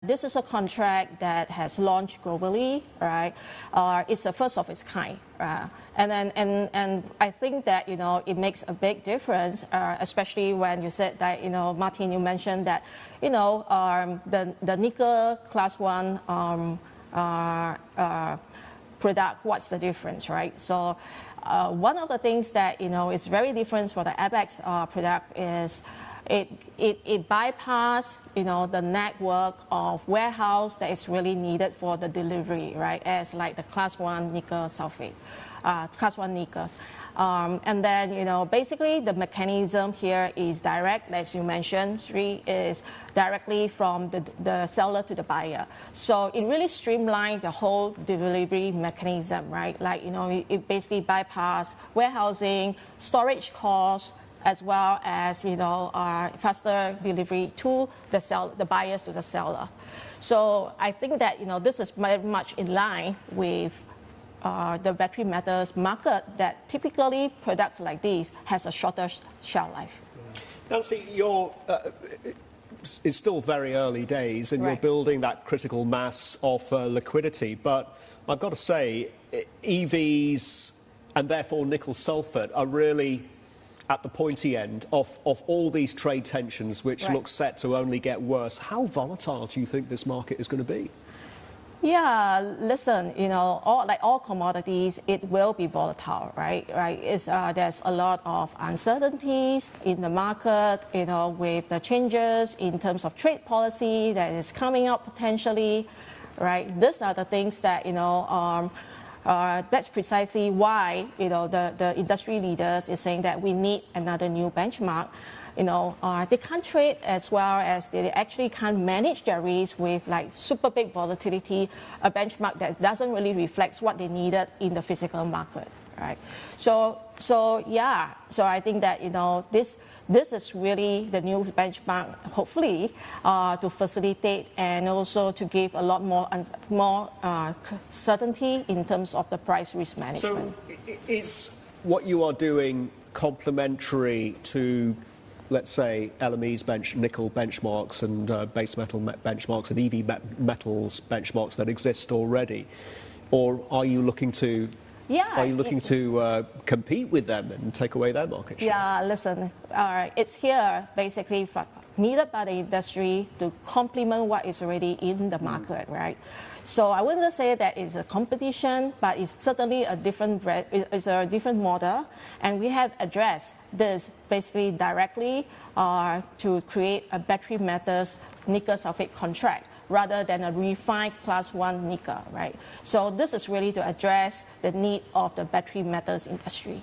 This is a contract that has launched globally, right? It's the first of its kind, and I think that it makes a big difference, especially when you said that Martin, you mentioned that the nickel class 1 product. What's the difference, right? So one of the things that is very different for the Abaxx product is it bypass the network of warehouse that is really needed for the delivery, right? As like the class 1 nickel sulphate, class 1 nickels. And then basically the mechanism here is direct, as you mentioned. 3 is directly from the seller to the buyer. So it really streamlined the whole delivery mechanism, right? Like it basically bypass warehousing, storage costs, as well as faster delivery to the buyers to the seller. So I think that this is very much in line with the battery metals market, that typically products like these has a shorter shelf life. Nancy, it's still very early days, and You're building that critical mass of liquidity. But I've got to say, EVs and therefore nickel sulphate are really at the pointy end of all these trade tensions, which look set to only get worse. How volatile do you think this market is going to be? Yeah, listen, like all commodities, it will be volatile, right? There's a lot of uncertainties in the market, with the changes in terms of trade policy that is coming up potentially, right? These are the things that, that's precisely why the industry leaders is saying that we need another new benchmark. They can't trade as well as they actually can't manage their risk with like super big volatility, a benchmark that doesn't really reflect what they needed in the physical market, right? So I think that this is really the new benchmark, hopefully, to facilitate and also to give a lot more certainty in terms of the price risk management. So is what you are doing complementary to, let's say, LME's nickel benchmarks and base metal benchmarks and EV metals benchmarks that exist already? Or are you looking to compete with them and take away their market share? Yeah, listen, it's here basically needed by the industry to complement what is already in the market, right? So I wouldn't say that it's a competition, but it's certainly a different model, and we have addressed this basically directly to create a battery metals nickel sulphate contract, rather than a refined class 1 nickel, right? So this is really to address the need of the battery metals industry.